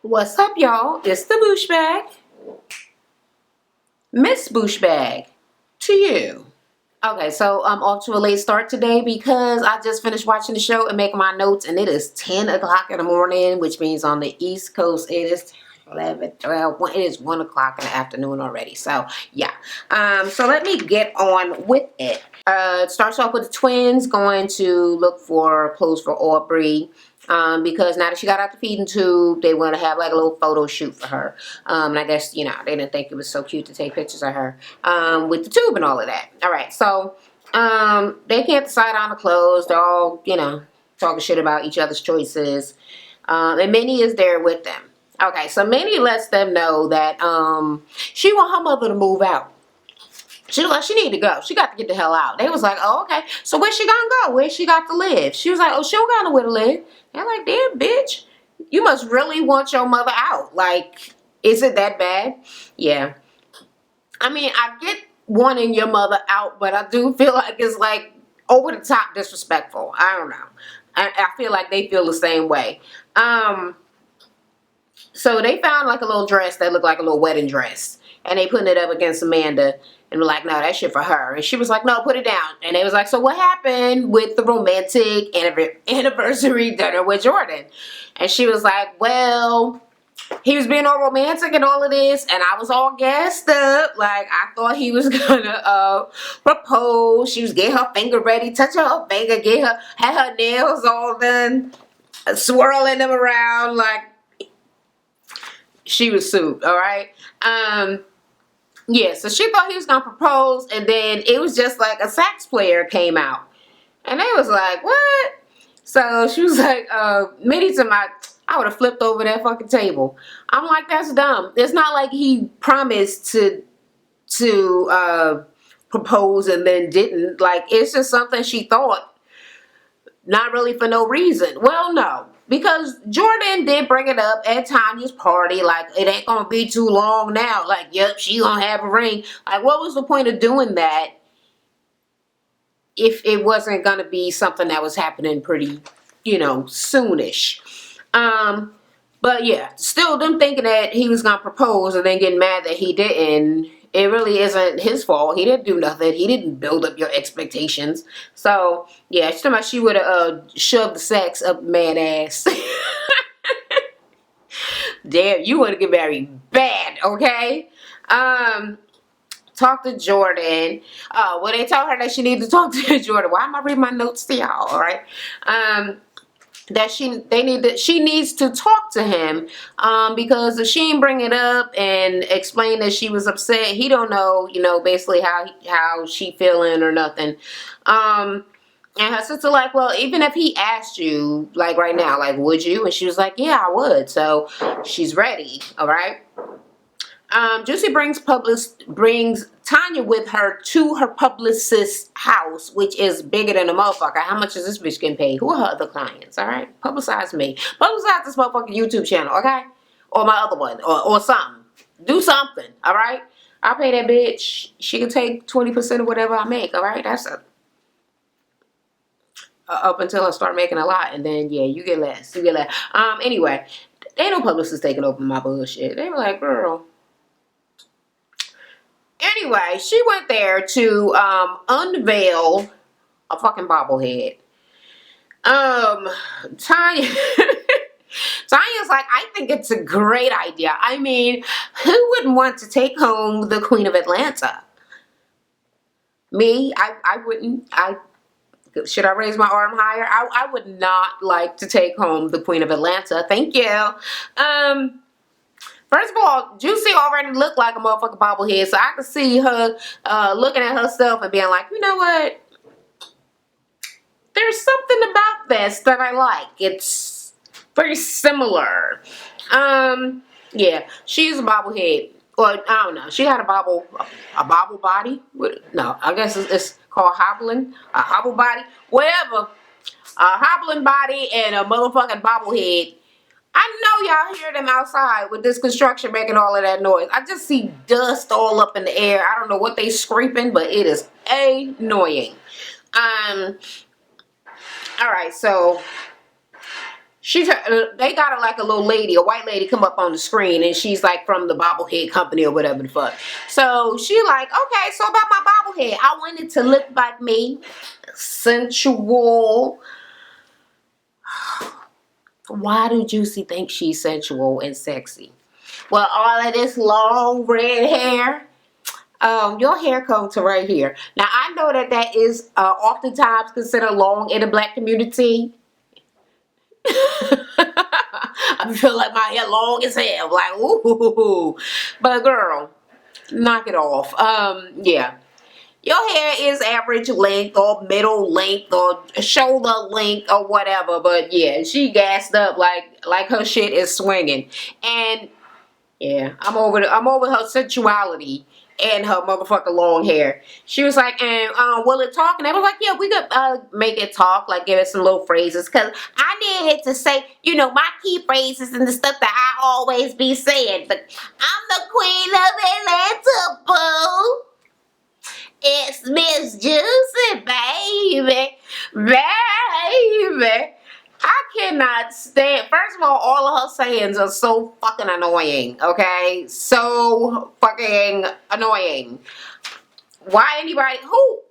What's up, y'all? It's the Boosh Bag. Miss Boosh Bag. To you. Okay, so I'm off to a late start today because I just finished watching the show and making my notes, and it is 10 o'clock in the morning, which means on the East Coast it is 11, 12, 1, it is 1 o'clock in the afternoon already. So, yeah. So let me get on with it. It starts off with the twins going to look for clothes for Aubrey. Because now that she got out the feeding tube, they want to have like a little photo shoot for her. And I guess, you know, they didn't think it was so cute to take pictures of her with the tube and all of that. All right, so they can't decide on the clothes. They're all, you know, talking shit about each other's choices. And Minnie is there with them. Okay, so Minnie lets them know that she want her mother to move out. She was like, she need to go. She got to get the hell out. They was like, oh, okay. So where she gonna go? Where she got to live? She was like, oh, she don't got nowhere to live. They're like, damn, bitch. You must really want your mother out. Like, is it that bad? Yeah. I mean, I get wanting your mother out, but I do feel like it's like over the top disrespectful. I don't know. I feel like they feel the same way. So they found like a little dress that looked like a little wedding dress. And they putting it up against Amanda. And were like, no, that shit for her. And she was like, no, put it down. And they was like, so what happened with the romantic anniversary dinner with Jordan? And she was like, well, he was being all romantic and all of this. And I was all gassed up. Like, I thought he was gonna propose. She was getting her finger ready, touching her finger, had her nails all done, swirling them around. Like, she was soup, all right? Yeah, so she thought he was gonna propose, and then it was just like a sax player came out, and they was like, "What?" So she was like, "Minnie, I would have flipped over that fucking table." I'm like, "That's dumb. It's not like he promised to propose and then didn't. Like, it's just something she thought, not really for no reason." Well, no. Because Jordan did bring it up at Tanya's party, like, it ain't gonna be too long now. Like, yep, she gonna have a ring. Like, what was the point of doing that if it wasn't gonna be something that was happening pretty, you know, soonish? But yeah, still them thinking that he was gonna propose and then getting mad that he didn't. It really isn't his fault. He didn't do nothing. He didn't build up your expectations. So yeah, she would have shoved the sex up man ass. Damn, you want to get married bad, okay? Talk to Jordan. Well, they told her that she needed to talk to Jordan. Why am I reading my notes to y'all? All right. That she needs to talk to him because if she didn't bring it up and explain that she was upset, he don't know, you know, basically how she feeling or nothing. And her sister like, well, even if he asked you, like right now, like, would you? And she was like, yeah, I would. So she's ready. All right. Juicy brings Tanya with her to her publicist's house, which is bigger than a motherfucker. How much is this bitch getting paid? Who are her other clients? All right, publicize me. Publicize this motherfucking YouTube channel, okay? Or my other one, or something. Do something, all right? I'll pay that bitch. She can take 20% of whatever I make, all right? That's up until I start making a lot, and then yeah, you get less. You get less. Anyway, ain't no publicist taking over my bullshit. They were like, girl. Anyway, she went there to unveil a fucking bobblehead. Tanya Tanya's like, I think it's a great idea. I mean, who wouldn't want to take home the Queen of Atlanta? Me, I wouldn't. Should I raise my arm higher? I would not like to take home the Queen of Atlanta. Thank you. First of all, Juicy already looked like a motherfucking bobblehead, so I could see her looking at herself and being like, you know what? There's something about this that I like. It's very similar. Yeah, she's a bobblehead. Or, I don't know. She had a bobble body. No, I guess it's called hobbling. A hobble body. Whatever. A hobbling body and a motherfucking bobblehead. I know y'all hear them outside with this construction making all of that noise. I just see dust all up in the air. I don't know what they scraping, but it is annoying. Alright, so They got her like a little lady, a white lady, come up on the screen, and she's like from the Bobblehead company or whatever the fuck. So she like, okay, so about my Bobblehead, I wanted to look like me, sensual. Why do Juicy think she's sensual and sexy? Well, all of this long red hair. Your hair comes to right here. Now I know that is oftentimes considered long in the black community. I feel like my hair long as hell, like ooh. But girl, knock it off. Yeah. Your hair is average length or middle length or shoulder length or whatever, but yeah, she gassed up like her shit is swinging. And yeah, I'm over her sensuality and her motherfucking long hair. She was like, and will it talk? And I was like, yeah, we could make it talk, like give it some little phrases, because I needed to say, you know, my key phrases and the stuff that I always be saying. But I'm the queen of Atlanta, boo. It's Miss Juicy, baby. Baby. I cannot stand. First of all of her sayings are so fucking annoying, okay? So fucking annoying. Why anybody who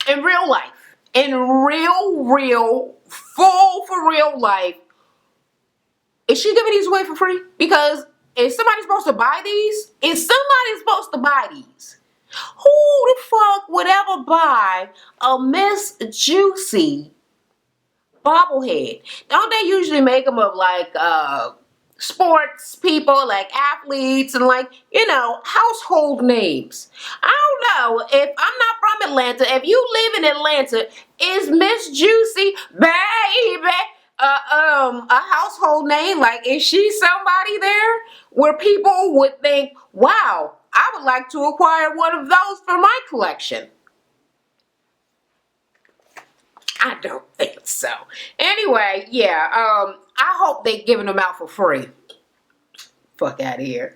in real life, in real, full for real life, is she giving these away for free? Because is somebody supposed to buy these? Is somebody supposed to buy these? Who the fuck would ever buy a Miss Juicy Bobblehead? Don't they usually make them of like sports people, like athletes, and like, you know, household names? I don't know. If I'm not from Atlanta, if you live in Atlanta, is Miss Juicy, baby, a household name? Like, is she somebody there where people would think, wow, I would like to acquire one of those for my collection? I don't think so. Anyway, yeah, I hope they giving them out for free. Fuck out of here.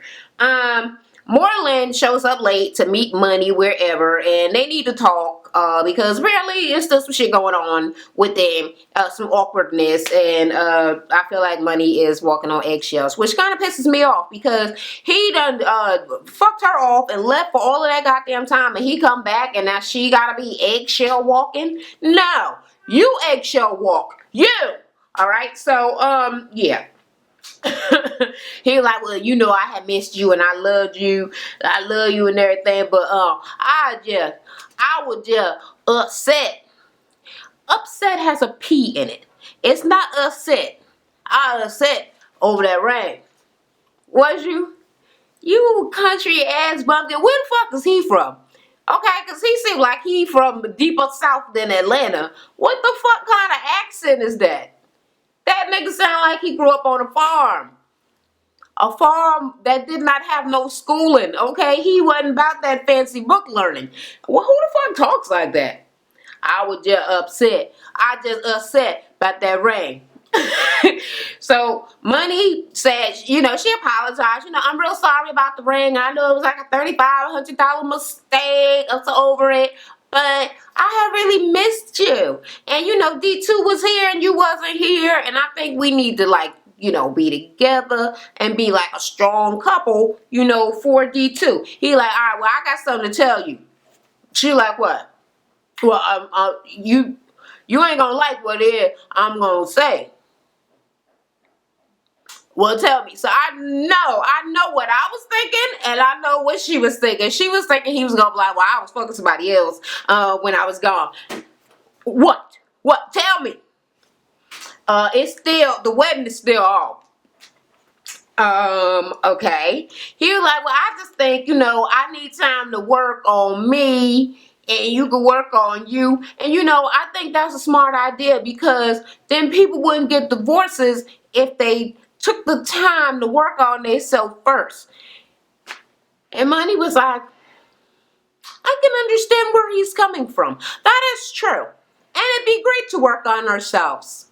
Moreland shows up late to meet Money wherever, and they need to talk because apparently it's still some shit going on with them, some awkwardness, and I feel like Money is walking on eggshells, which kind of pisses me off because he done fucked her off and left for all of that goddamn time, and he come back and now she gotta be eggshell walking. No, you eggshell walk, you. All right, so yeah. He like, well, you know, I had missed you and I love you and everything, but I was just upset. Upset has a P in it. It's not upset. I upset over that ring. Was you? You country ass bumpkin. Where the fuck is he from? Okay, because he seemed like he from deeper south than Atlanta. What the fuck kind of accent is that? That nigga sound like he grew up on a farm. A farm that did not have no schooling, okay? He wasn't about that fancy book learning. Well, who the fuck talks like that? I was just upset. I just upset about that ring. So Money said, you know, she apologized. You know, I'm real sorry about the ring. I know it was like a $3,500 mistake. I'm so over it. But I have really missed you. And, you know, D2 was here and you wasn't here. And I think we need to, like, you know, be together and be like a strong couple, you know, for D2. He like, all right, well, I got something to tell you. She like, what? Well, you ain't gonna like what it is I'm gonna say. Well, tell me. So I know what I was thinking, and I know what she was thinking. She was thinking he was gonna be like, well, I was fucking somebody else when I was gone. What? What? Tell me. It's still, the wedding is still off. Okay. He was like, well, I just think, you know, I need time to work on me and you can work on you. And, you know, I think that's a smart idea because then people wouldn't get divorces if they took the time to work on themselves first. And Money was like, I can understand where he's coming from. That is true. And it'd be great to work on ourselves.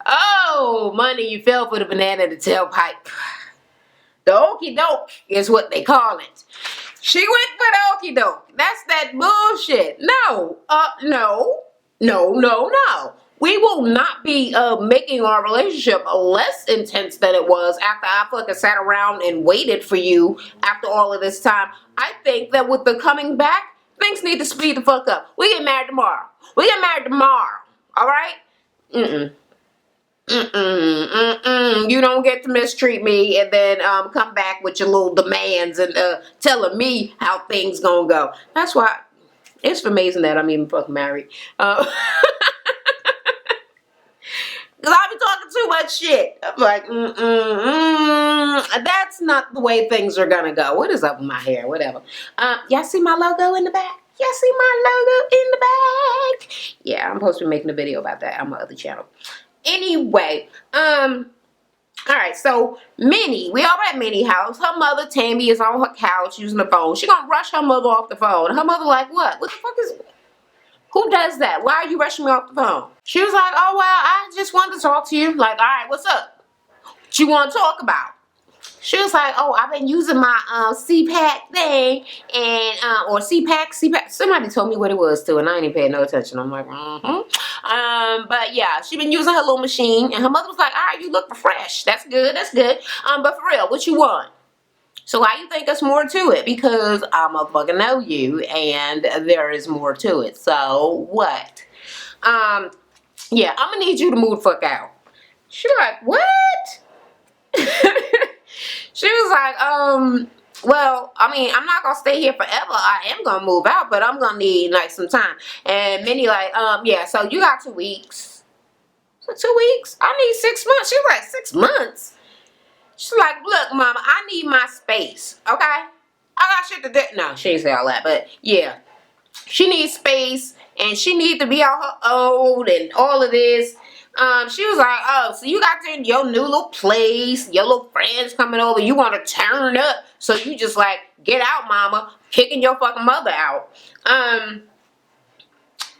Oh, Money, you fell for the banana in the tailpipe. The okie doke is what they call it. She went for the okie doke. That's that bullshit. No. We will not be making our relationship less intense than it was after I fucking sat around and waited for you after all of this time. I think that with the coming back, things need to speed the fuck up. We get married tomorrow. We get married tomorrow. All right? Mm-mm. You don't get to mistreat me and then come back with your little demands and telling me how things gonna go. That's why it's amazing that I'm even fucking married. Cause I be talking too much shit. I'm like, that's not the way things are gonna go. What is up with my hair? Whatever. Y'all see my logo in the back? Y'all see my logo in the back? Yeah, I'm supposed to be making a video about that on my other channel. Anyway, all right, so Minnie, we all at Minnie's house. Her mother, Tammy, is on her couch using the phone. She gonna rush her mother off the phone. Her mother like, what? What the fuck is... Who does that? Why are you rushing me off the phone? She was like, oh, well, I just wanted to talk to you. Like, all right, what's up? What you want to talk about? She was like, oh, I've been using my CPAC thing, and or CPAC. Somebody told me what it was too, and I ain't even paying no attention. I'm like, but yeah, she been using her little machine, and her mother was like, all right, you look fresh. That's good. That's good. But for real, what you want? So why you think there's more to it? Because I motherfucking know you, and there is more to it. So what? Yeah, I'm gonna need you to move the fuck out. She like, what? She was like, well, I mean, I'm not gonna stay here forever. I am gonna move out, but I'm gonna need like some time. And Minnie like, yeah, so you got 2 weeks. So 2 weeks? I need 6 months. She was like, 6 months? She's like, look, mama, I need my space, okay? I got shit to do. No, she didn't say all that, but yeah. She needs space, and she needs to be on her own and all of this. She was like, oh, so you got your new little place, your little friends coming over, you want to turn up, so you just like, get out, mama, kicking your fucking mother out.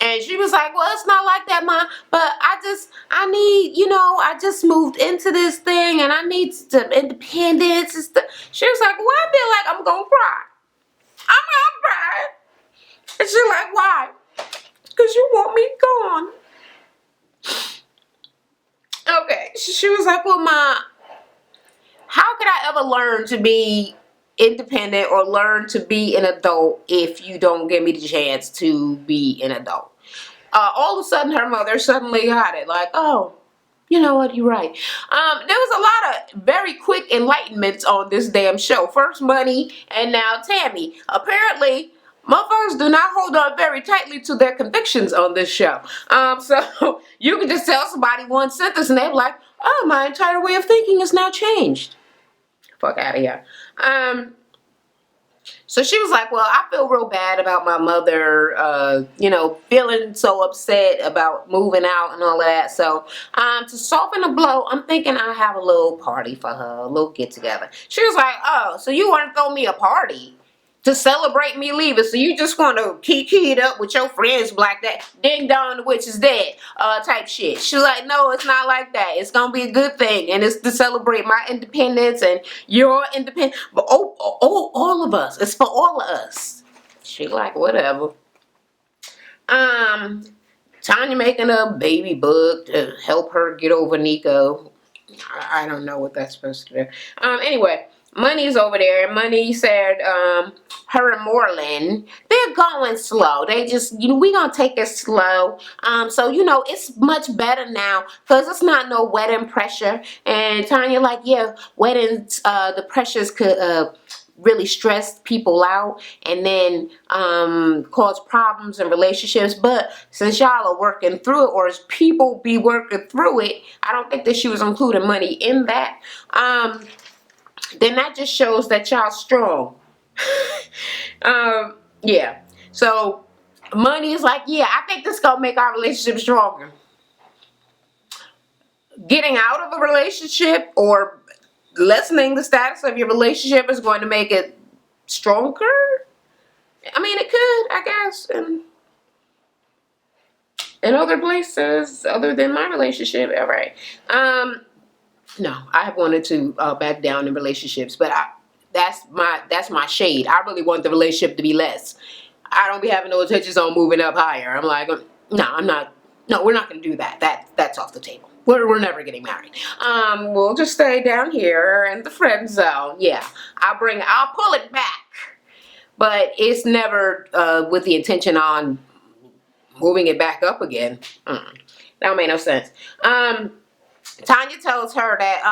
And she was like, well, it's not like that, Mom, but I need, you know, I just moved into this thing, and I need some independence and stuff. She was like, well, I feel like I'm gonna cry. I'm gonna cry. And she's like, why? Because you want me gone. Okay, she was like, well, Ma, how could I ever learn to be independent or learn to be an adult if you don't give me the chance to be an adult? All of a sudden, her mother suddenly got it. Like, oh, you know what, you're right. There was a lot of very quick enlightenments on this damn show. First Money, and now Tammy. Apparently, motherfuckers do not hold on very tightly to their convictions on this show. So you can just tell somebody one sentence and they're like, oh, my entire way of thinking has now changed. Fuck out of here. So she was like, well, I feel real bad about my mother, you know, feeling so upset about moving out and all of that. So to soften the blow, I'm thinking I'll have a little party for her, a little get together. She was like, oh, so you want to throw me a party to celebrate me leaving? So you just want to kiki it up with your friends like that, ding dong, the witch is dead, type shit. She's like, no, it's not like that. It's gonna be a good thing, and it's to celebrate my independence and your independence. But all of us. It's for all of us. She like, whatever. Tanya making a baby book to help her get over Nico. I don't know what that's supposed to do. Anyway. Money's over there, and Money said her and Moreland, they're going slow. They just, you know, we gonna take it slow. So, you know, it's much better now because it's not no wedding pressure. And Tanya like, yeah, weddings, the pressures could really stress people out and then cause problems in relationships. But since y'all are working through it, or as people be working through it, I don't think that she was including Money in that. Then that just shows that y'all strong. Yeah. So Money is like, yeah, I think this gonna make our relationship stronger. Getting out of a relationship or lessening the status of your relationship is going to make it stronger. I mean, it could, I guess, in other places other than my relationship. All right. No, I have wanted to back down in relationships, but that's my shade. I really want the relationship to be less. I don't be having no intentions on moving up higher. I'm like, no, I'm not. No, we're not going to do that. That's off the table. We're never getting married. We'll just stay down here in the friend zone. Yeah, I'll pull it back, but it's never with the intention on moving it back up again. That don't make no sense. Tanya tells her that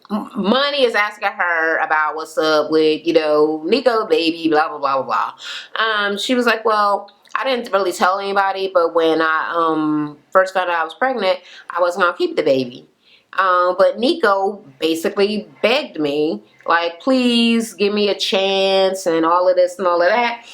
Money is asking her about what's up with, Nico, baby, blah, blah, blah, blah, blah. She was like, well, I didn't really tell anybody, but when I first found out I was pregnant, I wasn't going to keep the baby. But Nico basically begged me, like, please give me a chance and all of this and all of that.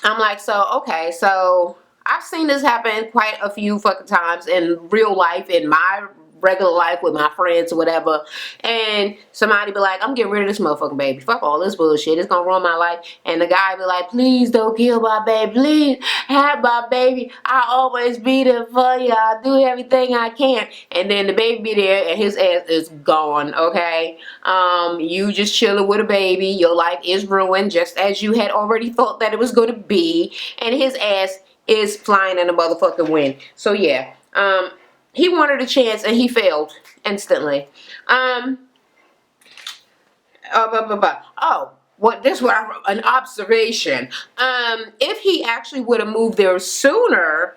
I'm like, okay, so I've seen this happen quite a few fucking times in real life, in my regular life with my friends or whatever, and somebody be like, I'm getting rid of this motherfucking baby, fuck all this bullshit, it's gonna ruin my life, and the guy be like, please don't kill my baby, please have my baby, I'll always be there for you, I'll do everything I can, and then the baby be there and his ass is gone, okay? You just chilling with a baby, your life is ruined just as you had already thought that it was gonna be, and his ass is flying in the motherfucking wind. So yeah, he wanted a chance and he failed instantly. This was an observation. If he actually would have moved there sooner,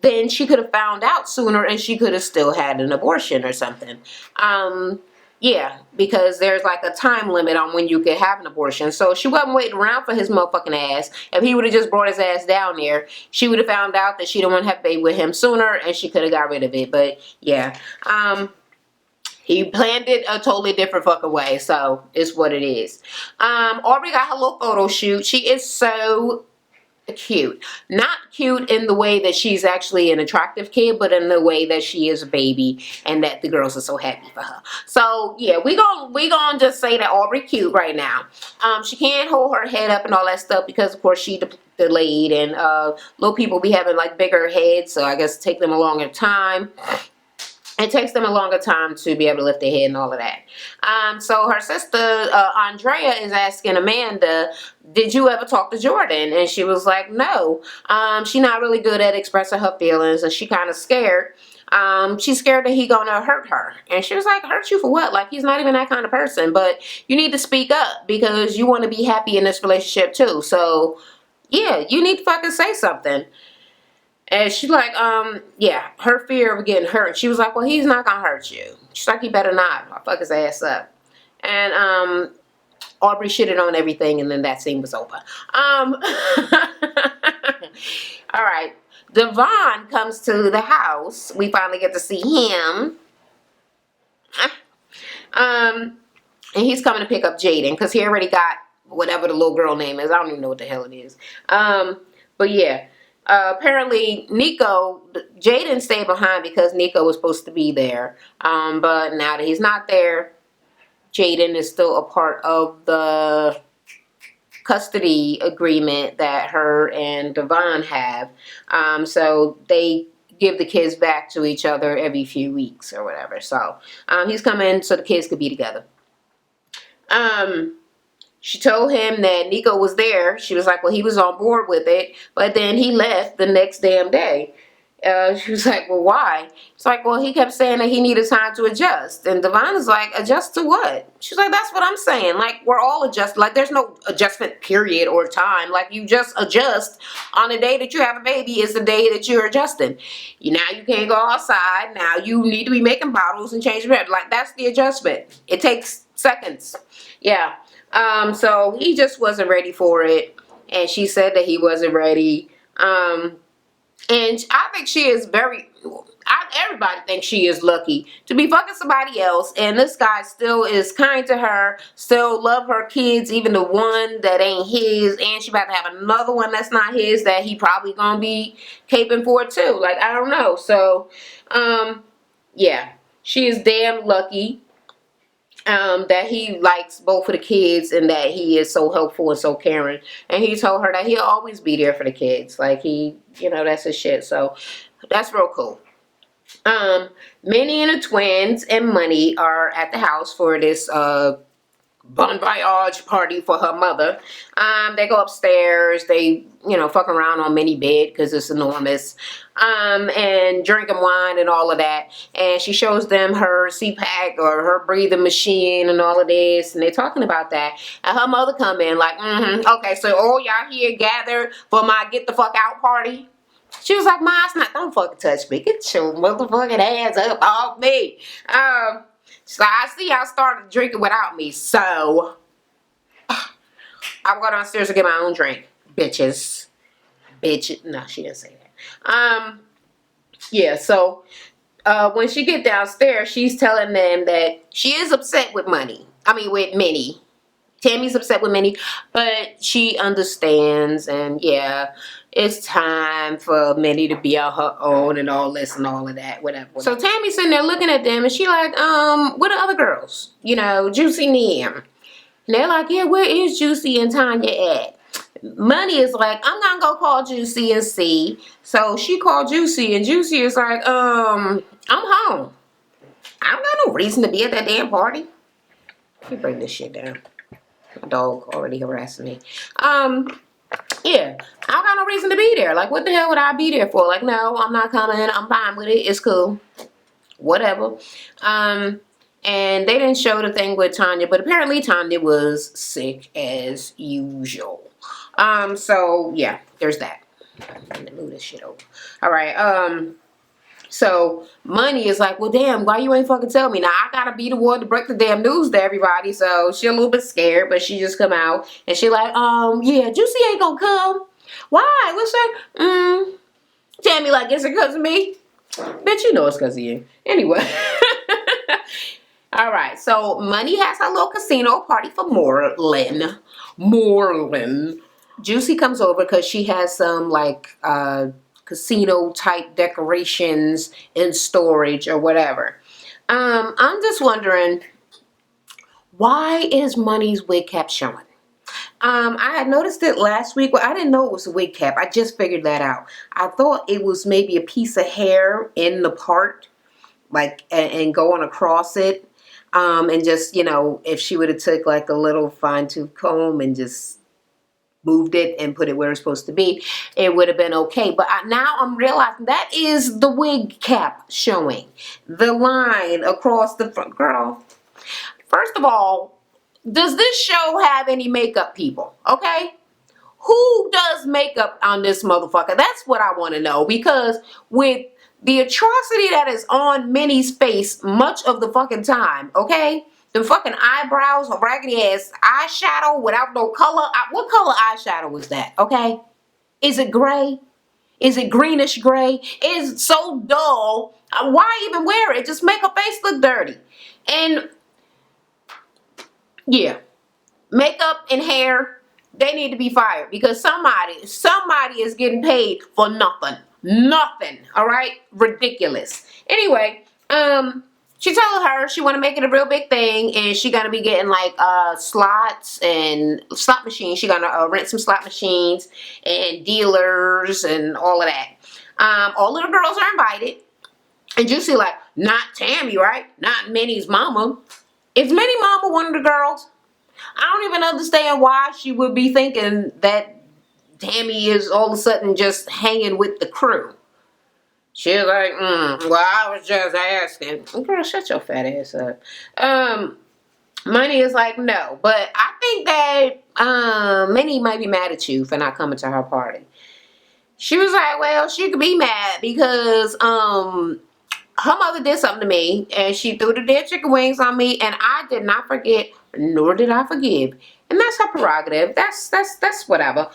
then she could have found out sooner and she could have still had an abortion or something. Yeah, because there's like a time limit on when you can have an abortion. So she wasn't waiting around for his motherfucking ass. If he would have just brought his ass down there, she would have found out that she didn't want to have a baby with him sooner and she could have got rid of it. But yeah, he planned it a totally different fucking way. So it's what it is. Aubrey got her little photo shoot. She is so cute. Not cute in the way that she's actually an attractive kid, but in the way that she is a baby and that the girls are so happy for her. So yeah, we gonna just say that Aubrey cute right now. She can't hold her head up and all that stuff because of course she delayed, and little people be having like bigger heads, so I guess take them a longer time. It takes them a longer time to be able to lift their head and all of that. So her sister, Andrea, is asking Amanda, did you ever talk to Jordan? And she was like, no. She's not really good at expressing her feelings, and she kind of scared. She's scared that he's gonna hurt her. And she was like, hurt you for what? Like, he's not even that kind of person. But you need to speak up because you want to be happy in this relationship too. So, yeah, you need to fucking say something. And she's like, yeah, her fear of getting hurt. She was like, well, he's not gonna hurt you. She's like, he better not. I'll fuck his ass up. And Aubrey shitted on everything, and then that scene was over. All right. Devon comes to the house. We finally get to see him. And he's coming to pick up Jaden because he already got whatever the little girl name is. I don't even know what the hell it is. But yeah. Apparently Jaden stayed behind because Nico was supposed to be there. But now that he's not there, Jaden is still a part of the custody agreement that her and Devon have. So they give the kids back to each other every few weeks or whatever. So he's coming so the kids could be together. She told him that Nico was there. She was like, well, he was on board with it. But then he left the next damn day. She was like, well, why? It's like, well, he kept saying that he needed time to adjust. And Devon is like, adjust to what? She's like, that's what I'm saying. Like, we're all adjusting. Like, there's no adjustment period or time. Like, you just adjust on the day that you have a baby is the day that you're adjusting. Now you can't go outside. Now you need to be making bottles and changing bed. Like, that's the adjustment. It takes seconds. Yeah. So he just wasn't ready for it, and she said that he wasn't ready. And I think she is everybody thinks she is lucky to be fucking somebody else, and this guy still is kind to her, still love her kids, even the one that ain't his, and she about to have another one that's not his that he probably gonna be caping for too. Like, I don't know. So, yeah, she is damn lucky. That he likes both of the kids and that he is so helpful and so caring. And he told her that he'll always be there for the kids. Like, that's his shit. So that's real cool. Minnie and the twins and Money are at the house for this bon voyage party for her mother. They go upstairs. They, fuck around on Minnie bed because it's enormous. And drinking wine and all of that. And she shows them her CPAC or her breathing machine and all of this. And they're talking about that. And her mother come in like, okay, so all y'all here gathered for my get the fuck out party? She was like, Ma, it's not, don't fucking touch me. Get your motherfucking hands up off me. So I see y'all started drinking without me. So I'll go downstairs and get my own drink. Bitches. Bitch. No, she didn't say that. Yeah, so when she get downstairs, she's telling them that she is upset with with Minnie. Tammy's upset with Minnie, but she understands, and yeah, it's time for Minnie to be on her own and all this and all of that, whatever. So Tammy's sitting there looking at them, and she like, what are other girls? Juicy and them. And they're like, yeah, where is Juicy and Tanya at? Money is like, I'm gonna go call Juicy and see. So she called Juicy, and Juicy is like, I'm home. I don't got no reason to be at that damn party. Let me bring this shit down. My dog already harassing me. Yeah, I don't got no reason to be there. Like, what the hell would I be there for? Like, no, I'm not coming. I'm fine with it. It's cool. Whatever. And they didn't show the thing with Tanya, but apparently Tanya was sick as usual. So yeah, there's that. I'm gonna move this shit over. All right. So Money is like, well, damn, why you ain't fucking tell me? Now I gotta be the one to break the damn news to everybody. So she a little bit scared, but she just come out and she like, yeah, Juicy ain't gonna come. Why? What's that? Tammy like, is it cause of me? Bitch, you know it's cause of you. Anyway. All right. So Money has her little casino party for Moreland. Juicy comes over because she has some like casino type decorations in storage or whatever. I'm just wondering, why is Money's wig cap showing? I had noticed it last week. Well, I didn't know it was a wig cap. I just figured that out. I thought it was maybe a piece of hair in the part, like, and going across it. And just, if she would have took like a little fine tooth comb and just moved it and put it where it's supposed to be, it would have been okay. But now I'm realizing that is the wig cap showing. The line across the front. Girl, first of all, does this show have any makeup people? Okay? Who does makeup on this motherfucker? That's what I want to know. Because with the atrocity that is on Minnie's face much of the fucking time, okay? The fucking eyebrows, a raggedy ass eyeshadow without no color. What color eyeshadow is that, okay? Is it gray? Is it greenish gray? It's so dull. Why even wear it? Just make her face look dirty. And yeah, makeup and hair, they need to be fired because somebody is getting paid for nothing. Nothing, all right? Ridiculous. Anyway, she told her she want to make it a real big thing, and she gonna be getting like slots and slot machines. She gonna rent some slot machines and dealers and all of that. All of the girls are invited, and Juicy like, not Tammy, right? Not Minnie's mama. Is Minnie mama one of the girls? I don't even understand why she would be thinking that Tammy is all of a sudden just hanging with the crew. She was like, well, I was just asking. Girl, shut your fat ass up. Money is like, no. But I think that Minnie might be mad at you for not coming to her party. She was like, well, she could be mad because her mother did something to me, and she threw the dead chicken wings on me, and I did not forget, nor did I forgive. And that's her prerogative. That's whatever.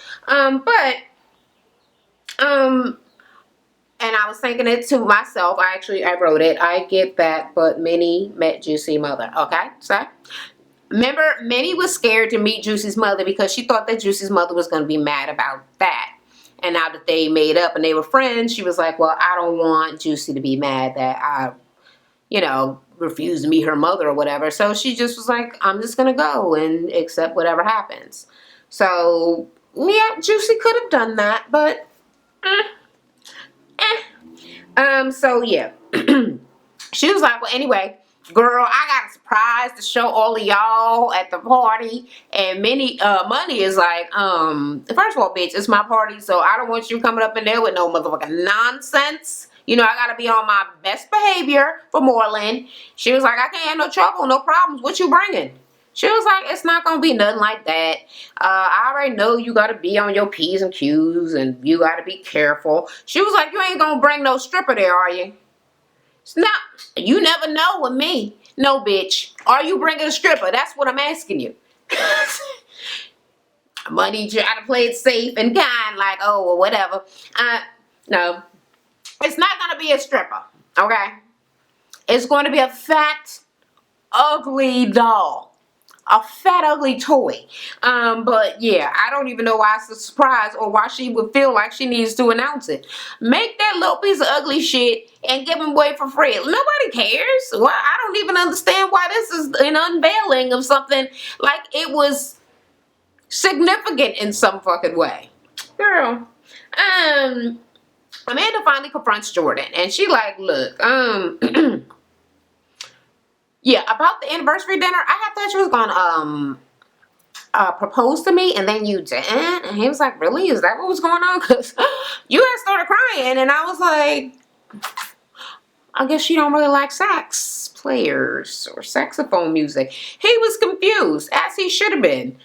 And I was thinking it to myself. I wrote it. I get that, but Minnie met Juicy's mother. Okay, so remember, Minnie was scared to meet Juicy's mother because she thought that Juicy's mother was going to be mad about that. And now that they made up and they were friends, she was like, well, I don't want Juicy to be mad that I, refused to meet her mother or whatever. So she just was like, I'm just going to go and accept whatever happens. So, yeah, Juicy could have done that, but, so yeah. She was like, well, anyway, girl, I got prize to show all of y'all at the party. And Money is like, first of all, bitch, it's my party, so I don't want you coming up in there with no motherfucking nonsense. You know, I gotta be on my best behavior for Moreland. She was like, I can't have no trouble, no problems. What you bringing? She was like, it's not gonna be nothing like that. I already know you gotta be on your P's and Q's and you gotta be careful. She was like, you ain't gonna bring no stripper there, are you? It's not. You never know with me. No, bitch. Are you bringing a stripper? That's what I'm asking you. Money try to play it safe and kind, like, oh, well, whatever. No. It's not gonna be a stripper, okay? It's going to be a fat, ugly doll. A fat, ugly toy. But yeah, I don't even know why it's a surprise or why she would feel like she needs to announce it. Make that little piece of ugly shit and give them away for free. Nobody cares. Well, I don't even understand why this is an unveiling of something like it was significant in some fucking way. Girl. Amanda finally confronts Jordan and she like, look, yeah, about the anniversary dinner, I thought she was gonna propose to me, and then you didn't. And he was like, really? Is that what was going on? Because you had started crying, and I was like, I guess you don't really like sax players or saxophone music. He was confused, as he should have been.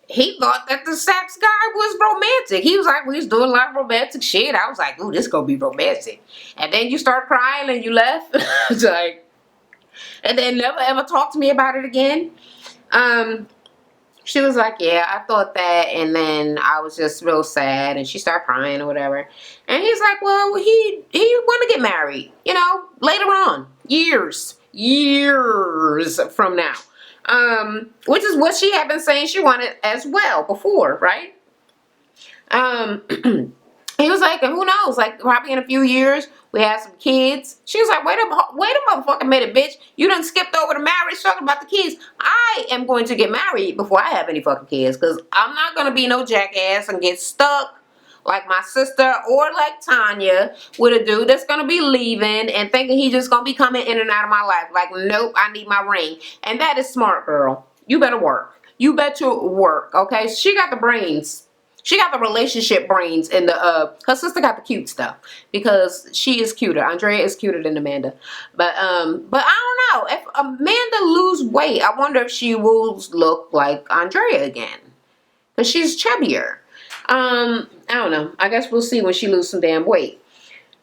He thought that the sax guy was romantic. He was like, we was doing a lot of romantic shit. I was like, ooh, this gonna be romantic. And then you start crying and you left. It's like, and then never ever talk to me about it again. She was like, yeah, I thought that, and then I was just real sad, and she started crying or whatever. And he's like, well, he want to get married, you know, later on, years from now. Which is what she had been saying she wanted as well before, right? He was like, who knows, like probably in a few years we have some kids. She was like, wait a motherfucking minute, bitch. You done skipped over the marriage talking about the kids. I am going to get married before I have any fucking kids, because I'm not going to be no jackass and get stuck like my sister or like Tanya with a dude that's going to be leaving and thinking he's just going to be coming in and out of my life. Like, nope, I need my ring. And that is smart, girl. You better work. You better work, okay? She got the brains. She got the relationship brains, and her sister got the cute stuff because she is cuter. Andrea is cuter than Amanda, but I don't know. If Amanda lose weight, I wonder if she will look like Andrea again because she's chubbier. I don't know. I guess we'll see when she lose some damn weight.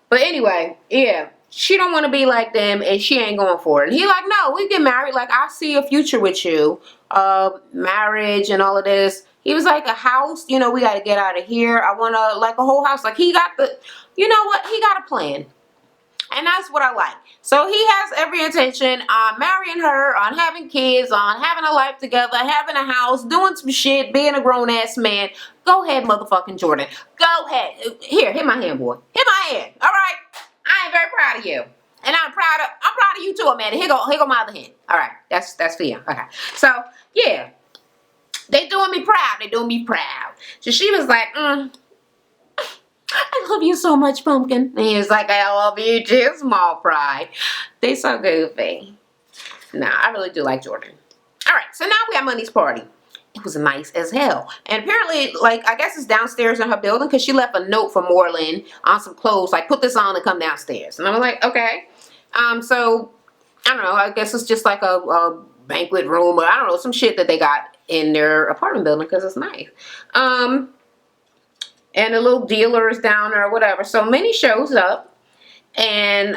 But anyway, yeah, she don't want to be like them, and she ain't going for it. And he like, no, we get married. Like, I see a future with you, marriage and all of this. He was like, a house, you know, we got to get out of here. I want to, like, a whole house. Like, he got the, you know what? He got a plan. And that's what I like. So he has every intention on marrying her, on having kids, on having a life together, having a house, doing some shit, being a grown-ass man. Go ahead, motherfucking Jordan. Go ahead. Here, hit my hand, boy. Hit my hand. All right? I am very proud of you. And I'm proud of you too, Amanda. Here go my other hand. All right. That's for you. Okay. So, yeah. They doing me proud. They doing me proud. So she was like, I love you so much, Pumpkin. And he was like, I love you too, Small Fry. They so goofy. Nah, I really do like Jordan. All right, so now we have Money's party. It was nice as hell. And apparently, like, I guess it's downstairs in her building because she left a note for Moreland on some clothes, like, put this on and come downstairs. And I was like, okay. So, I don't know, I guess it's just like a banquet room or I don't know, some shit that they got in their apartment building because it's nice. And a little dealer is down there or whatever. So Minnie shows up and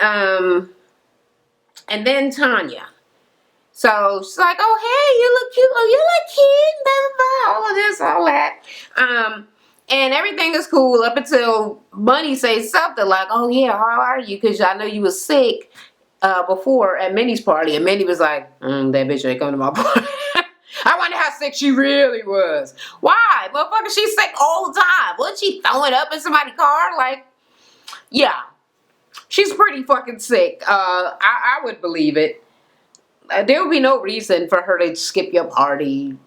then Tanya. So she's like, oh, hey, you look cute. Oh, you look cute. Blah, blah, blah, all of this, all that. And everything is cool up until Money says something like, oh, yeah, how are you? Because I know you was sick before at Minnie's party. And Minnie was like, that bitch ain't coming to my party. I wonder how sick she really was. Why? Motherfucker, she's sick all the time. Wasn't she throwing up in somebody's car? Like, yeah. She's pretty fucking sick. I would believe it. There would be no reason for her to skip your party.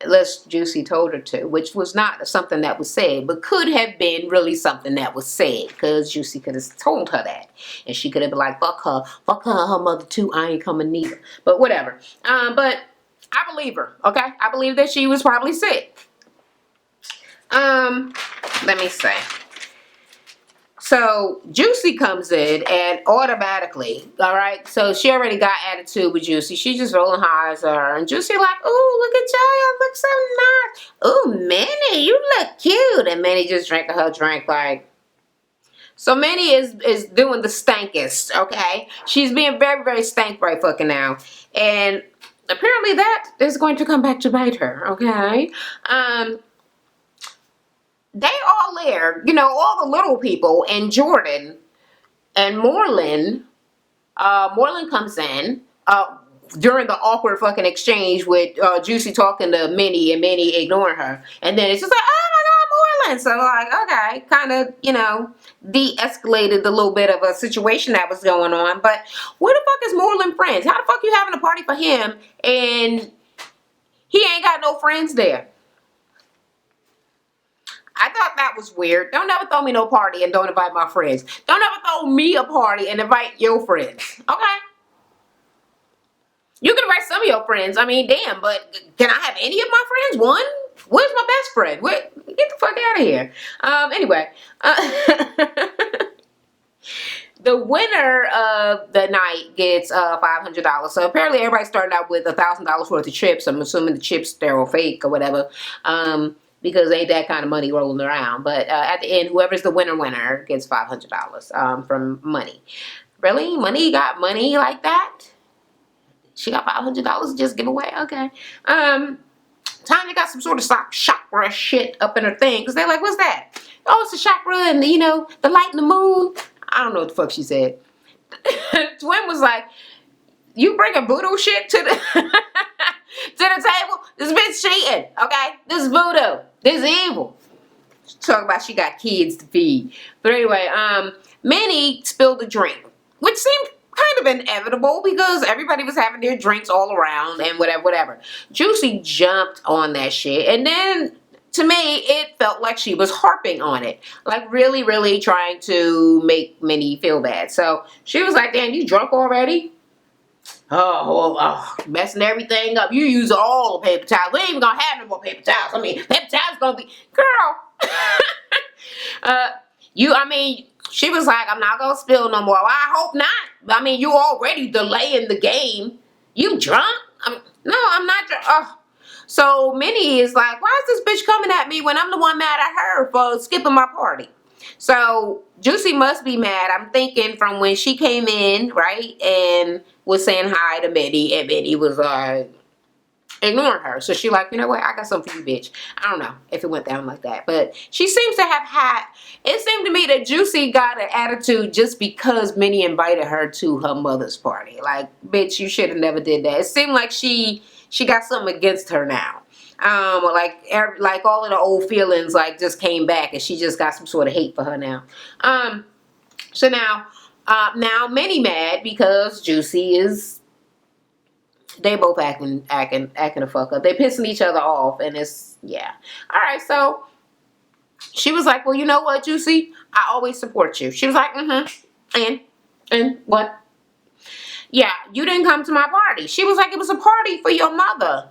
unless Juicy told her to, which was not something that was said, but could have been really something that was said, because Juicy could have told her that, and she could have been like, fuck her and her mother too, I ain't coming neither. But whatever. But I believe her, okay? I believe that she was probably sick. Let me say. So Juicy comes in and automatically, all right, so she already got attitude with Juicy. She's just rolling her eyes at her. And Juicy like, ooh, look at y'all, look so nice. Ooh, Minnie, you look cute. And Minnie just drank her drink like. So Minnie is doing the stankest, okay? She's being very, very stank right fucking now. And apparently that is going to come back to bite her, okay? They all there, you know, all the little people, and Jordan and Moreland. Moreland comes in during the awkward fucking exchange with Juicy talking to Minnie and Minnie ignoring her. And then it's just like, oh my God, Moreland. So like, okay, kind of, you know, de-escalated the little bit of a situation that was going on. But where the fuck is Moreland friends? How the fuck you having a party for him and he ain't got no friends there? I thought that was weird. Don't ever throw me no party and don't invite my friends. Don't ever throw me a party and invite your friends. Okay? You can invite some of your friends. I mean, damn, but can I have any of my friends? One? Where's my best friend? Get the fuck out of here. Anyway. The winner of the night gets $500. So apparently everybody started out with $1,000 worth of chips. I'm assuming the chips, they're all fake or whatever. Because ain't that kind of money rolling around. But at the end, whoever's the winner gets $500 from Money. Really? Money got money like that? She got $500 to just give away? Okay. Tanya got some sort of chakra shit up in her thing. Because they're like, what's that? Oh, it's a chakra and, you know, the light and the moon. I don't know what the fuck she said. Twin was like, you bringing voodoo shit to the to the table? This bitch cheating, okay? This is voodoo. This is evil. She talking about she got kids to feed. But anyway, Minnie spilled a drink, which seemed kind of inevitable because everybody was having their drinks all around and whatever. Juicy jumped on that shit, and then to me, it felt like she was harping on it. Like really, really trying to make Minnie feel bad. So she was like, damn, you drunk already? Oh, messing everything up. You use all the paper towels. We ain't even gonna have no more paper towels. I mean, paper towels gonna be, girl. She was like, I'm not gonna spill no more. Well, I hope not. I mean, you already delaying the game. You drunk? No, I'm not drunk. So Minnie is like, why is this bitch coming at me when I'm the one mad at her for skipping my party? So Juicy must be mad. I'm thinking from when she came in, right, and was saying hi to Minnie, and Minnie was ignoring her. So she like, you know what, I got something for you, bitch. I don't know if it went down like that, but she seems to have had, it seemed to me that Juicy got an attitude just because Minnie invited her to her mother's party. Like, bitch, you should have never did that. It seemed like she got something against her now. Like all of the old feelings like just came back, and she just got some sort of hate for her now. So now Minnie mad because Juicy is, they both acting the fuck up. They pissing each other off, and it's, yeah. All right, so she was like, well, you know what, Juicy? I always support you. She was like, and what? Yeah, you didn't come to my party. She was like, it was a party for your mother.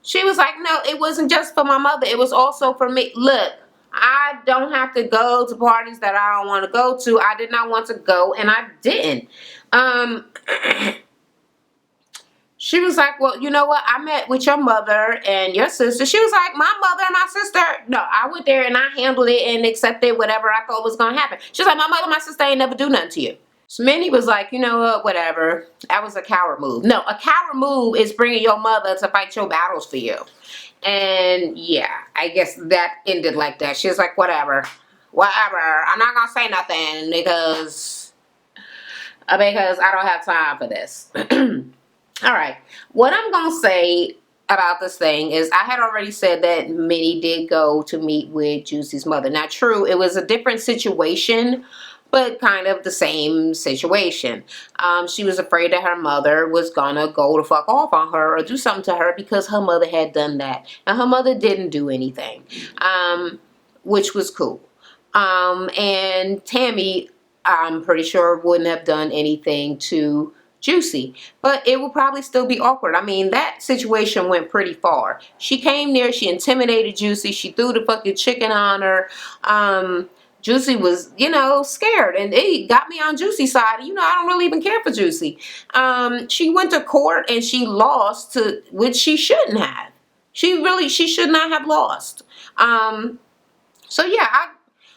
She was like, no, it wasn't just for my mother. It was also for me. Look, I don't have to go to parties that I don't want to go to. I did not want to go, and I didn't. She was like, well, you know what? I met with your mother and your sister. She was like, my mother and my sister. No, I went there and I handled it and accepted whatever I thought was going to happen. She was like, my mother and my sister ain't never do nothing to you. So Minnie was like, you know what, whatever. That was a coward move. No, a coward move is bringing your mother to fight your battles for you. And yeah, I guess that ended like that. She was like, whatever. I'm not going to say nothing because I don't have time for this. All right. What I'm going to say about this thing is I had already said that Minnie did go to meet with Juicy's mother. Now, true, it was a different situation, but kind of the same situation. She was afraid that her mother was gonna go to fuck off on her or do something to her because her mother had done that. And her mother didn't do anything, which was cool. And Tammy, I'm pretty sure, wouldn't have done anything to Juicy, but it would probably still be awkward. I mean, that situation went pretty far. She came near, she intimidated Juicy, she threw the fucking chicken on her. Juicy was, you know, scared, and it got me on Juicy's side. You know, I don't really even care for Juicy. She went to court and she lost, to which she shouldn't have. She should not have lost. So yeah,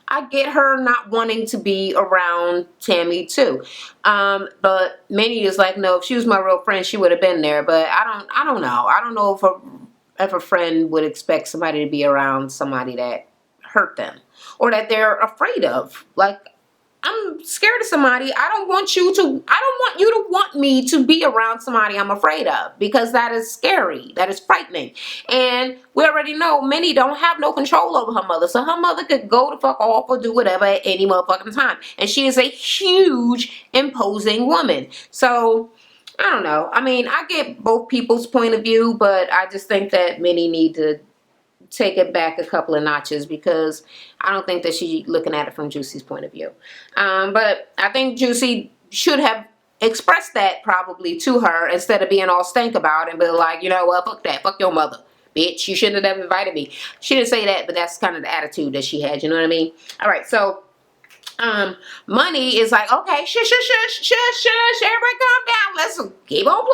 I get her not wanting to be around Tammy too. But Minnie is like, no, if she was my real friend, she would have been there. But I don't know. I don't know if a friend would expect somebody to be around somebody that hurt them or that they're afraid of. Like, I'm scared of somebody. I don't want you to want me to be around somebody I'm afraid of, because that is scary. That is frightening. And we already know Minnie don't have no control over her mother. So her mother could go to fuck off or do whatever at any motherfucking time. And she is a huge, imposing woman. So, I don't know. I mean, I get both people's point of view, but I just think that Minnie need to take it back a couple of notches, because I don't think that she's looking at it from Juicy's point of view. But I think Juicy should have expressed that probably to her instead of being all stank about it and be like, you know what, fuck that, fuck your mother, bitch, you shouldn't have invited me. She didn't say that, but that's kind of the attitude that she had, you know what I mean? All right, so Money is like, okay, shush, everybody calm down, let's keep on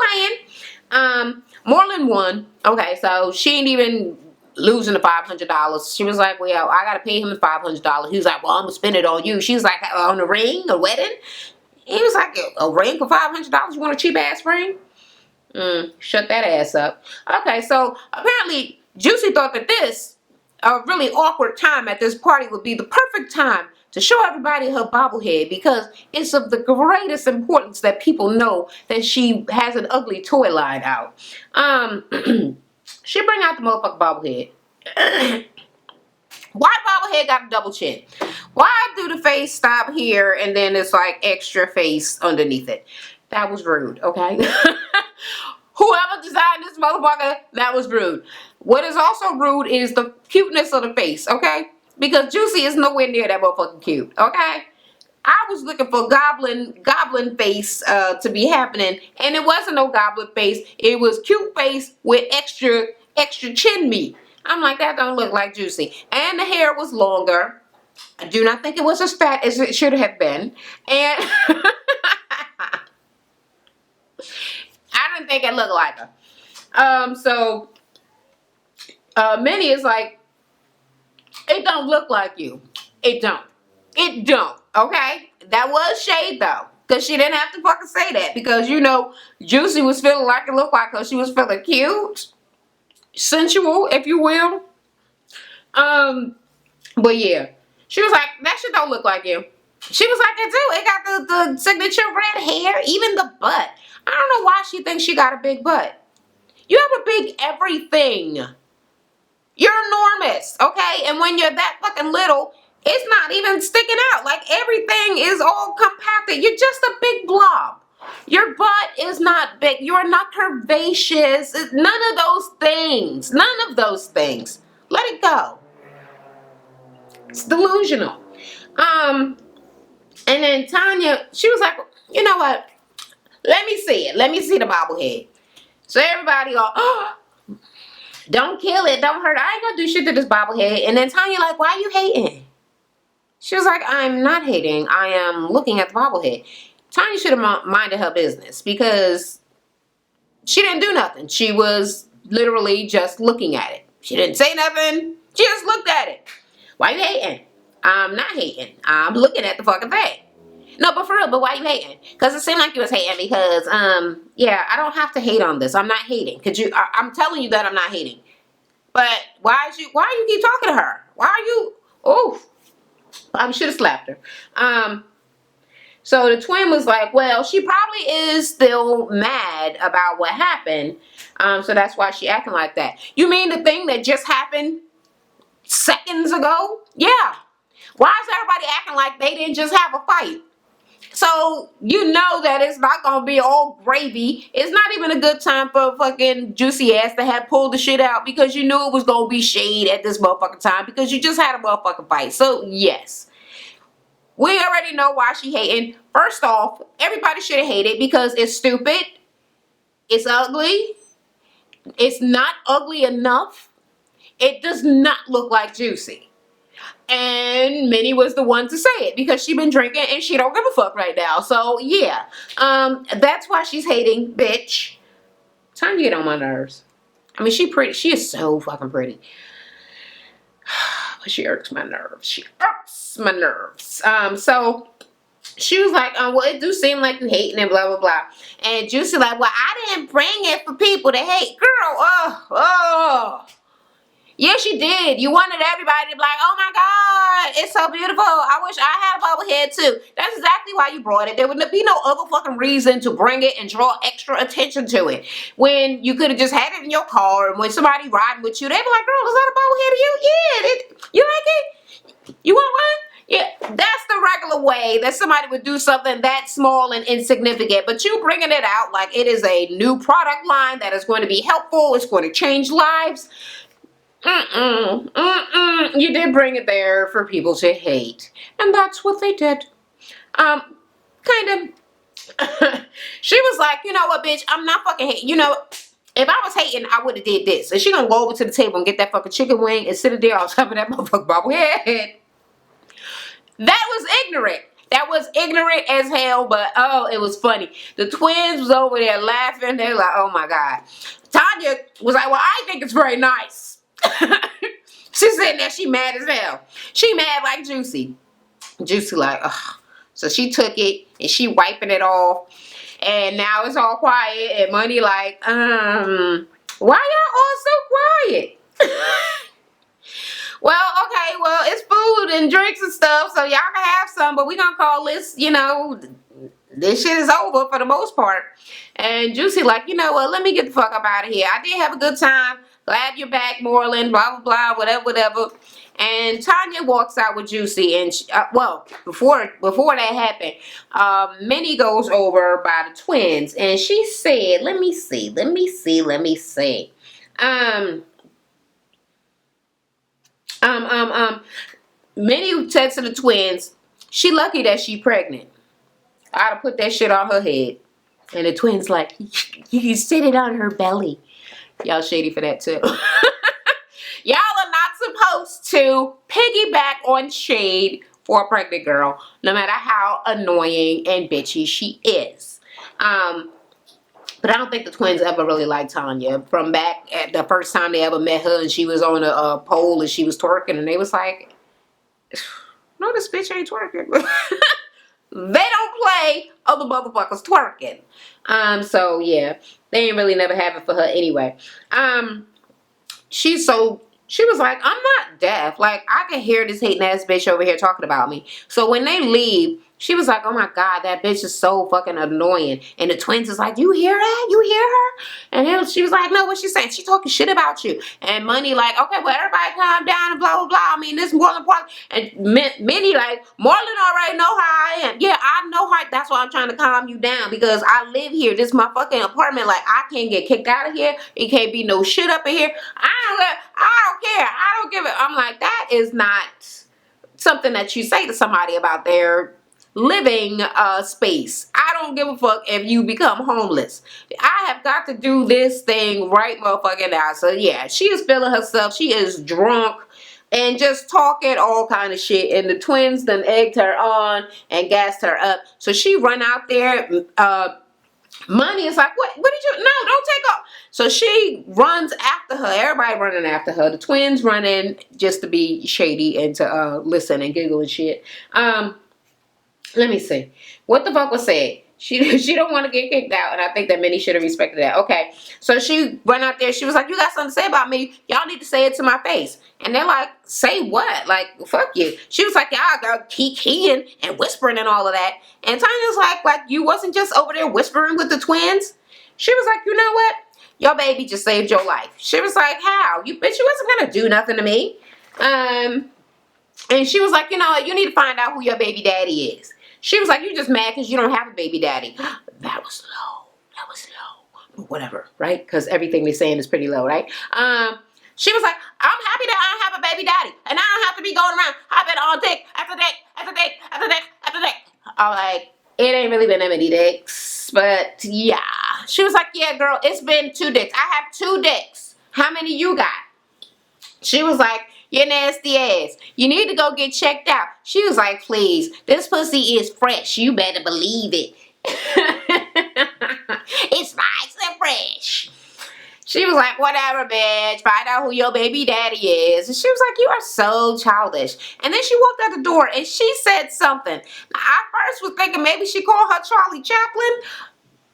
playing. Moreland won. Okay, so she ain't even losing the $500. She was like, well, I gotta pay him the $500. He was like, well, I'm gonna spend it on you. She was like, on a ring, a wedding? He was like, a ring for $500? You want a cheap ass ring? Shut that ass up. Okay, so apparently Juicy thought that this, a really awkward time at this party, would be the perfect time to show everybody her bobblehead, because it's of the greatest importance that people know that she has an ugly toy line out. She bring out the motherfucking bobblehead. Why bobblehead got a double chin? Why do the face stop here and then it's like extra face underneath it? That was rude, okay? Whoever designed this motherfucker, that was rude. What is also rude is the cuteness of the face, okay? Because Juicy is nowhere near that motherfucking cute, okay? I was looking for goblin face to be happening, and it wasn't no goblin face. It was cute face with extra chin meat. I'm like, that don't look like Juicy. And the hair was longer. I do not think it was as fat as it should have been. And I didn't think it looked like her. So Minnie is like, it don't look like you. It don't. It don't. Okay? That was shade though. Because she didn't have to fucking say that. Because, you know, Juicy was feeling like it looked like her. She was feeling cute. Sensual, if you will. But yeah. She was like, that shit don't look like you. She was like, it do. It got the signature red hair. Even the butt. I don't know why she thinks she got a big butt. You have a big everything. You're enormous, okay? And when you're that fucking little, it's not even sticking out. Like, everything is all compacted. You're just a big blob. Your butt is not big. You're not curvaceous. None of those things. None of those things. Let it go. It's delusional. And then Tanya, she was like, you know what? Let me see it. Let me see the bobblehead. So everybody go, oh, don't kill it. Don't hurt it. I ain't gonna do shit to this bobblehead. And then Tanya like, why are you hating? She was like, I'm not hating. I am looking at the bobblehead. Tanya should have minded her business, because she didn't do nothing. She was literally just looking at it. She didn't say nothing. She just looked at it. Why you hating? I'm not hating. I'm looking at the fucking thing. No, but for real, but why you hating? Because it seemed like you was hating because, yeah, I don't have to hate on this. I'm not hating. I'm telling you that I'm not hating. But why you keep talking to her? Why are you, oh, I should have slapped her. So the twin was like, well, she probably is still mad about what happened. So that's why she acting like that. You mean the thing that just happened seconds ago? Yeah. Why is everybody acting like they didn't just have a fight? So you know that it's not gonna be all gravy. It's not even a good time for fucking juicy ass to have pulled the shit out because you knew it was gonna be shade at this motherfucking time because you just had a motherfucking fight. So yes, we already know why she hating. First off, everybody should have hated because it's stupid. It's ugly. It's not ugly enough. It does not look like Juicy. And Minnie was the one to say it because she been drinking and she don't give a fuck right now. So yeah, that's why she's hating, bitch. Tanya get on my nerves. I mean, she pretty. She is so fucking pretty. But she irks my nerves. She irks my nerves. So she was like, well, it do seem like you hating and blah, blah, blah. And Juicy like, well, I didn't bring it for people to hate. Girl, yes, you did. You wanted everybody to be like, oh my God, it's so beautiful. I wish I had a bobblehead too. That's exactly why you brought it. There would be no other fucking reason to bring it and draw extra attention to it. When you could have just had it in your car and when somebody riding with you, they'd be like, girl, is that a bobblehead to you? Yeah, you like it? You want one? Yeah, that's the regular way that somebody would do something that small and insignificant. But you bringing it out like it is a new product line that is going to be helpful. It's going to change lives. You did bring it there for people to hate. And that's what they did. Kind of. She was like, you know what, bitch, I'm not fucking hating. You know, if I was hating, I would have did this. And she gonna go over to the table and get that fucking chicken wing and sit it there on top of that motherfucking bobblehead. That was ignorant. That was ignorant as hell, but oh, it was funny. The twins was over there laughing. They were like, oh my God. Tanya was like, well, I think it's very nice. She's sitting there, she mad as hell. She mad like Juicy. Juicy like, ugh. So she took it and she wiping it off. And now it's all quiet. And Money like, why y'all all so quiet? Well, okay, well, it's food and drinks and stuff, so y'all can have some, but we gonna call this, you know, this shit is over for the most part. And Juicy like, you know what, let me get the fuck up out of here. I did have a good time. Glad you're back, Moreland, blah, blah, blah, whatever, whatever. And Tanya walks out with Juicy, and she, well, before that happened, Minnie goes over by the twins, and she said, let me see. Minnie said to the twins, she lucky that she pregnant. I'd have put that shit on her head. And the twins like, you can sit it on her belly. Y'all shady for that too. Y'all are not supposed to piggyback on shade for a pregnant girl, no matter how annoying and bitchy she is. But I don't think the twins ever really liked Tanya. From back at the first time they ever met her and she was on a pole and she was twerking and they was like, no, this bitch ain't twerking. They don't play other motherfuckers twerking. So yeah, they ain't really never have it for her anyway. She was like, I'm not deaf. Like, I can hear this hating ass bitch over here talking about me. So when they leave, she was like, oh my God, that bitch is so fucking annoying. And the twins is like, you hear that? You hear her? And then she was like, no, what she saying? She talking shit about you. And Money like, okay, well, everybody calm down and blah, blah, blah. I mean, this is Moreland part. And Minnie like, Moreland already know how I am. Yeah, I know how. That's why I'm trying to calm you down because I live here. This is my fucking apartment. Like, I can't get kicked out of here. It can't be no shit up in here. I don't care. I don't give it. I'm like, that is not something that you say to somebody about their living space. I don't give a fuck if you become homeless. I have got to do this thing right motherfucking now. So yeah, she is feeling herself. She is drunk and just talking all kind of shit. And the twins done egged her on and gassed her up. So she run out there. Money is like, what did you, no, don't take off. So she runs after her. Everybody running after her. The twins running just to be shady and to listen and giggle and shit. Let me see. What the fuck was said? She don't want to get kicked out, and I think that Minnie should have respected that. Okay, so she went out there. She was like, you got something to say about me? Y'all need to say it to my face. And they're like, say what? Like, fuck you. She was like, y'all got keying and whispering and all of that. And Tanya's like you wasn't just over there whispering with the twins? She was like, you know what? Your baby just saved your life. She was like, how? You bitch, you wasn't going to do nothing to me. And she was like, you know what, you need to find out who your baby daddy is. She was like, you just mad because you don't have a baby daddy. That was low. That was low. Whatever, right? Because everything they're saying is pretty low, right? She was like, I'm happy that I have a baby daddy. And I don't have to be going around hopping on dick after dick after dick after dick after dick. I'm like, it ain't really been that many dicks. But yeah. She was like, yeah, girl, it's been 2 dicks. I have 2 dicks. How many you got? She was like, your nasty ass. You need to go get checked out. She was like, please, this pussy is fresh. You better believe it. It's nice and fresh. She was like, whatever, bitch. Find out who your baby daddy is. And she was like, you are so childish. And then she walked out the door and she said something. Now, I first was thinking maybe she called her Charlie Chaplin,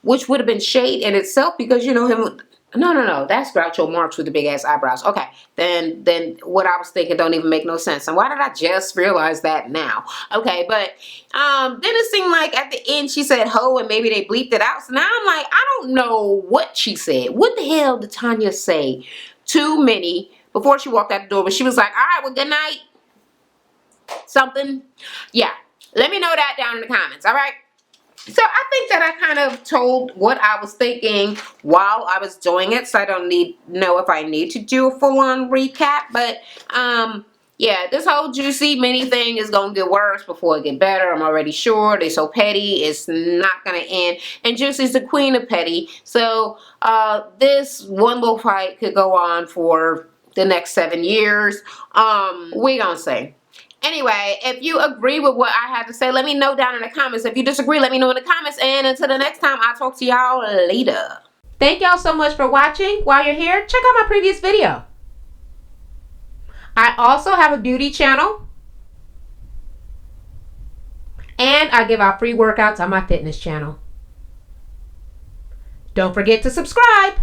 which would have been shade in itself because, you know, him. No. That's Groucho Marx with the big ass eyebrows. Okay. Then what I was thinking don't even make no sense. And why did I just realize that now? Okay. But then it seemed like at the end she said ho and maybe they bleeped it out. So now I'm like, I don't know what she said. What the hell did Tanya say to Minnie before she walked out the door? But she was like, all right, well, good night. Something. Yeah. Let me know that down in the comments. All right. So I think that I kind of told what I was thinking while I was doing it, so I don't know if I need to do a full-on recap. But yeah, this whole Juicy Minnie thing is gonna get worse before it get better. I'm already sure. They're so petty, it's not gonna end. And Juicy's the queen of petty, so this one little fight could go on for the next 7 years. We gonna say. Anyway, if you agree with what I had to say, let me know down in the comments. If you disagree, let me know in the comments. And until the next time, I'll talk to y'all later. Thank y'all so much for watching. While you're here, check out my previous video. I also have a beauty channel. And I give out free workouts on my fitness channel. Don't forget to subscribe.